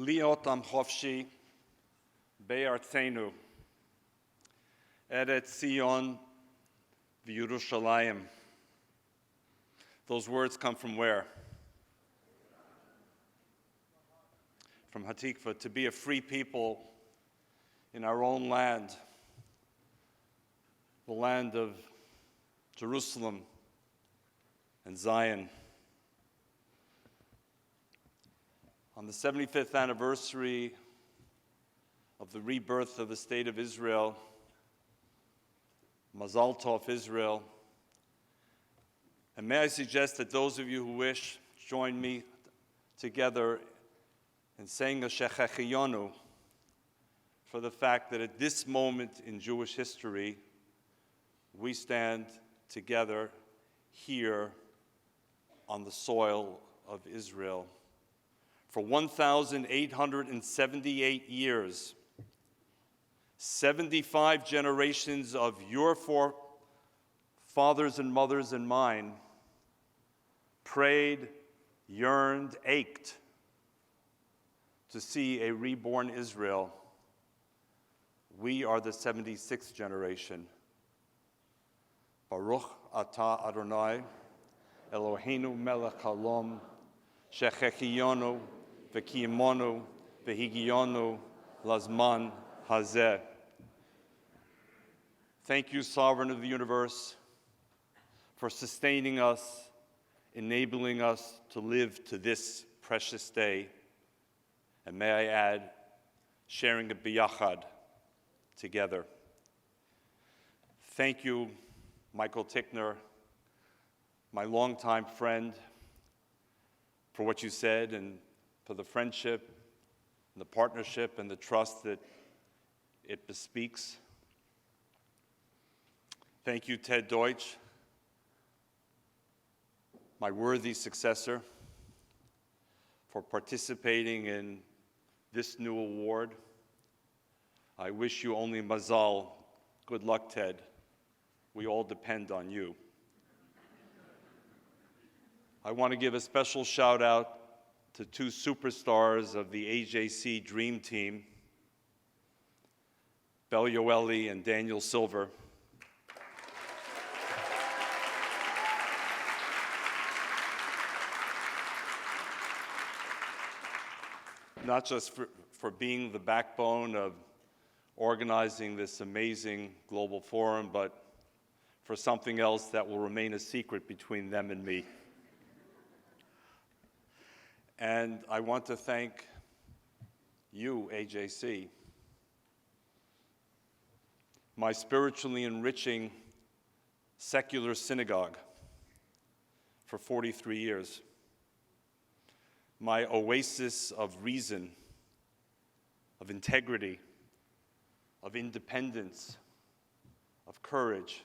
Liot am Chofshi Be'artzenu Eretz Zion v'Yerushalayim. Those words come from where? From Hatikva, to be a free people in our own land, the land of Jerusalem and Zion. On the 75th anniversary of the rebirth of the State of Israel, Mazal Tov Israel, and may I suggest that those of you who wish join me together in saying a Shechechiyonu for the fact that at this moment in Jewish history, we stand together here on the soil of Israel. For 1,878 years, 75 generations of your forefathers and mothers and mine prayed, yearned, ached to see a reborn Israel. We are the 76th generation. Baruch atah Adonai, Eloheinu melech haolam, shechechiyonu v'kiyimonu v'higiyonu lazman hazeh. Thank you, Sovereign of the universe, for sustaining us, enabling us to live to this precious day. And may I add, sharing a biyachad together. Thank you, Michael Tickner, my longtime friend, for what you said and for the friendship, and the partnership, and the trust that it bespeaks. Thank you, Ted Deutsch, my worthy successor, for participating in this new award. I wish you only mazal. Good luck, Ted. We all depend on you. I want to give a special shout out to two superstars of the AJC Dream Team, Bel Yoeli and Daniel Silver. Not just for being the backbone of organizing this amazing global forum, but for something else that will remain a secret between them and me. And I want to thank you, AJC, my spiritually enriching secular synagogue for 43 years, my oasis of reason, of integrity, of independence, of courage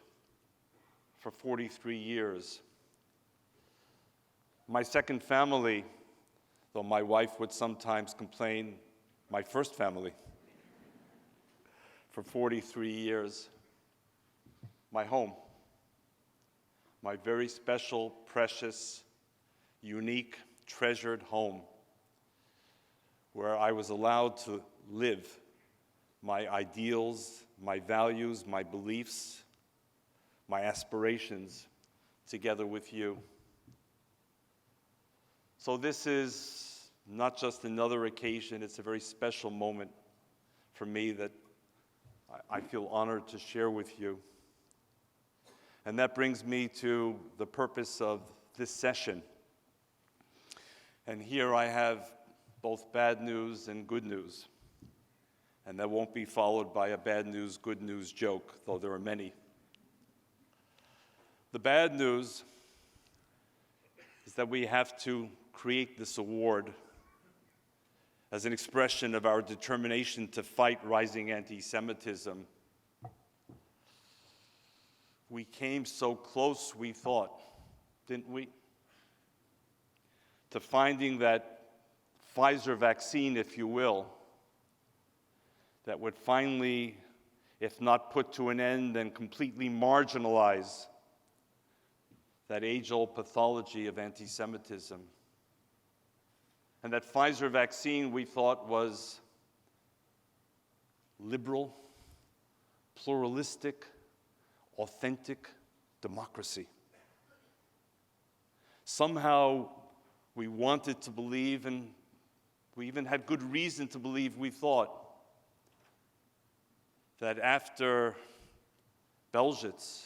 for 43 years. My second family, though my wife would sometimes complain, my first family for 43 years. My home, my very special, precious, unique, treasured home, where I was allowed to live my ideals, my values, my beliefs, my aspirations together with you. So this is not just another occasion, it's a very special moment for me that I feel honored to share with you. And that brings me to the purpose of this session. And here I have both bad news and good news. And that won't be followed by a bad news, good news joke, though there are many. The bad news is that we have to create this award as an expression of our determination to fight rising anti-Semitism. We came so close, we thought, didn't we? To finding that Pfizer vaccine, if you will, that would finally, if not put to an end, then completely marginalize that age-old pathology of anti-Semitism. And that Pfizer vaccine we thought was liberal, pluralistic, authentic democracy. Somehow we wanted to believe, and we even had good reason to believe, we thought, that after Belzec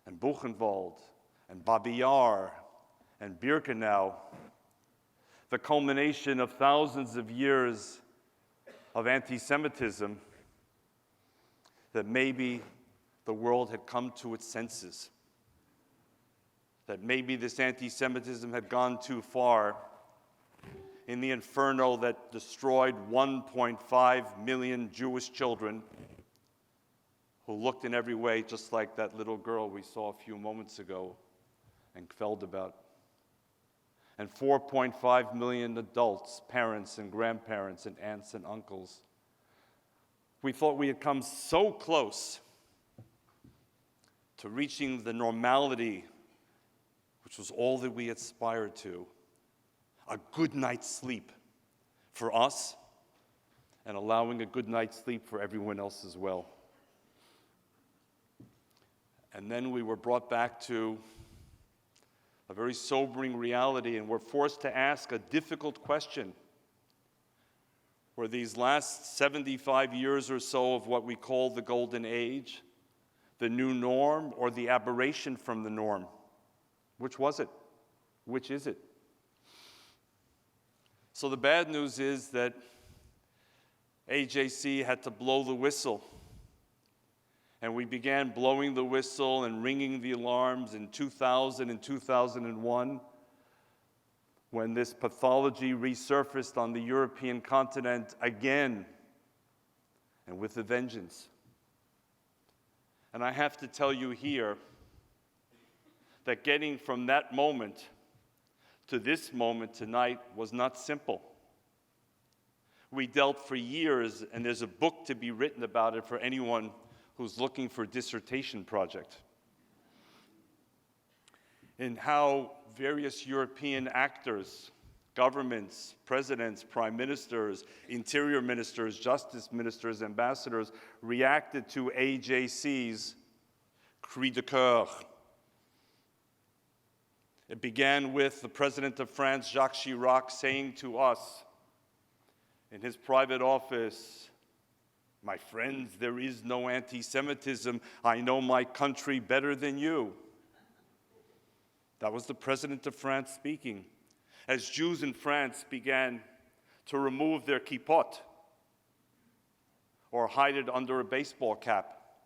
and Buchenwald and Babi Yar and Birkenau, the culmination of thousands of years of anti-Semitism, that maybe the world had come to its senses, that maybe this anti-Semitism had gone too far in the inferno that destroyed 1.5 million Jewish children who looked in every way just like that little girl we saw a few moments ago and quelled about. And 4.5 million adults, parents and grandparents and aunts and uncles. We thought we had come so close to reaching the normality, which was all that we aspired to, a good night's sleep for us and allowing a good night's sleep for everyone else as well. And then we were brought back to a very sobering reality, and we're forced to ask a difficult question. Were these last 75 years or so of what we call the Golden Age the new norm or the aberration from the norm? Which was it? Which is it? So the bad news is that AJC had to blow the whistle. And we began blowing the whistle and ringing the alarms in 2000 and 2001 when this pathology resurfaced on the European continent again, and with a vengeance. And I have to tell you here that getting from that moment to this moment tonight was not simple. We dealt for years, and there's a book to be written about it for anyone who's looking for a dissertation project, in how various European actors, governments, presidents, prime ministers, interior ministers, justice ministers, ambassadors reacted to AJC's cri de coeur. It began with the President of France, Jacques Chirac, saying to us in his private office, "My friends, there is no anti-Semitism. I know my country better than you." That was the President of France speaking, as Jews in France began to remove their kippot or hide it under a baseball cap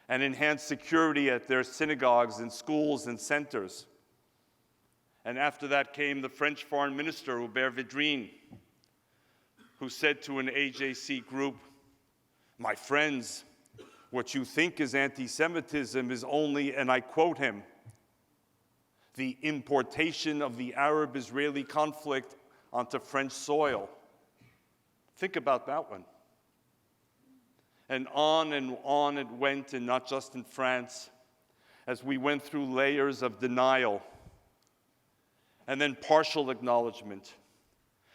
and enhance security at their synagogues and schools and centers. And after that came the French Foreign Minister, Hubert Védrine, who said to an AJC group, "My friends, what you think is anti-Semitism is only," and I quote him, "the importation of the Arab-Israeli conflict onto French soil." Think about that one. And on it went, and not just in France, as we went through layers of denial, and then partial acknowledgement,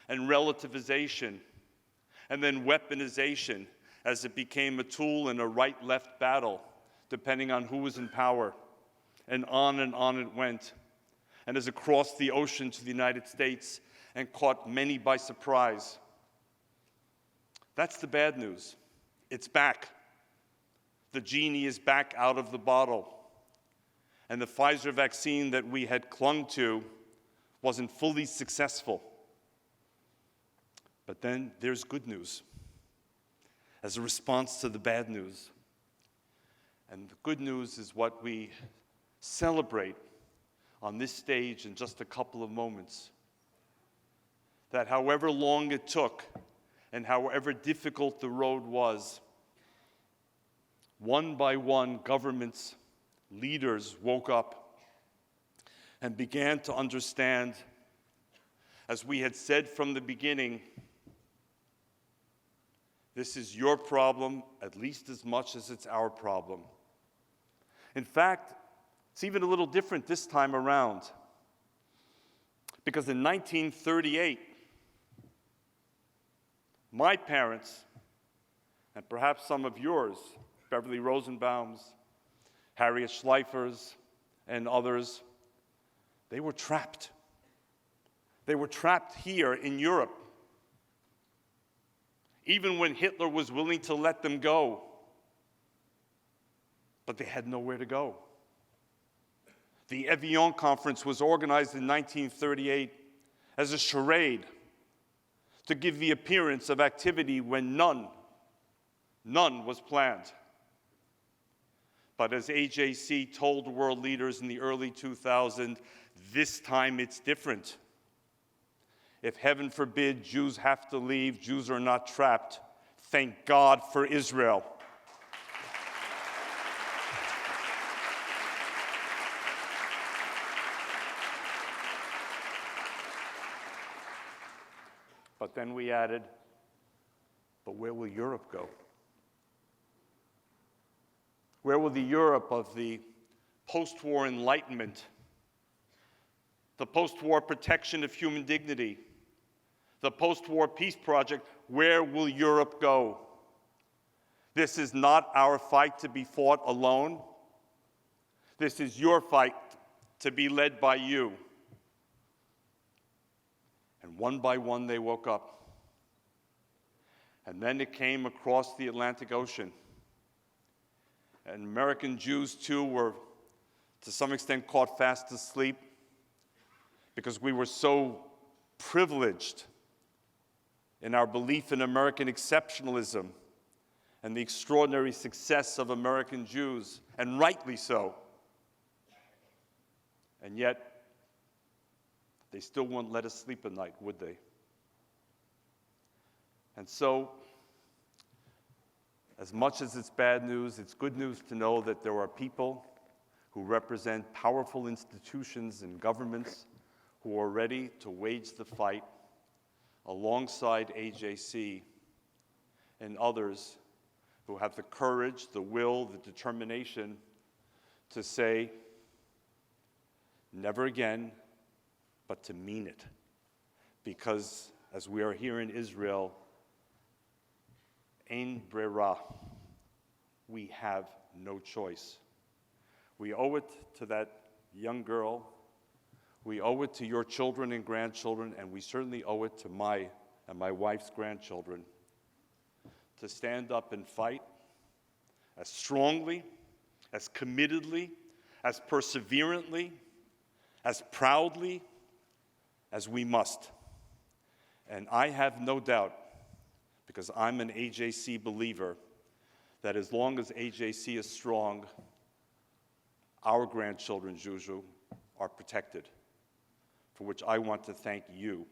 and relativization, and then weaponization, as it became a tool in a right-left battle, depending on who was in power. And on it went. And as it crossed the ocean to the United States and caught many by surprise. That's the bad news. It's back. The genie is back out of the bottle. And the Pfizer vaccine that we had clung to wasn't fully successful. But then there's good news as a response to the bad news. And the good news is what we celebrate on this stage in just a couple of moments. That however long it took and however difficult the road was, one by one, governments, leaders woke up and began to understand, as we had said from the beginning, this is your problem at least as much as it's our problem. In fact, it's even a little different this time around. Because in 1938, My parents, and perhaps some of yours, Beverly Rosenbaum's, Harriet Schleifer's, and others, they were trapped. They were trapped here in Europe. Even when Hitler was willing to let them go, but they had nowhere to go. The Evian Conference was organized in 1938 as a charade to give the appearance of activity when none was planned. But as AJC told world leaders in the early 2000s, this time it's different. If heaven forbid Jews have to leave, Jews are not trapped. Thank God for Israel. But then we added, but where will Europe go? Where will the Europe of the post-war Enlightenment, the post-war protection of human dignity, the post-war peace project, where will Europe go? This is not our fight to be fought alone. This is your fight to be led by you. And one by one they woke up. And then it came across the Atlantic Ocean. And American Jews, too, were to some extent caught fast asleep because we were so privileged in our belief in American exceptionalism and the extraordinary success of American Jews, and rightly so. And yet, they still wouldn't let us sleep at night, would they? And so, as much as it's bad news, it's good news to know that there are people who represent powerful institutions and governments who are ready to wage the fight alongside AJC and others who have the courage, the will, the determination to say, never again, but to mean it. Because, as we are here in Israel, ein brera, we have no choice. We owe it to that young girl, we owe it to your children and grandchildren, and we certainly owe it to my and my wife's grandchildren to stand up and fight as strongly, as committedly, as perseverantly, as proudly as we must. And I have no doubt, because I'm an AJC believer, that as long as AJC is strong, our grandchildren, Juju, are protected, for which I want to thank you.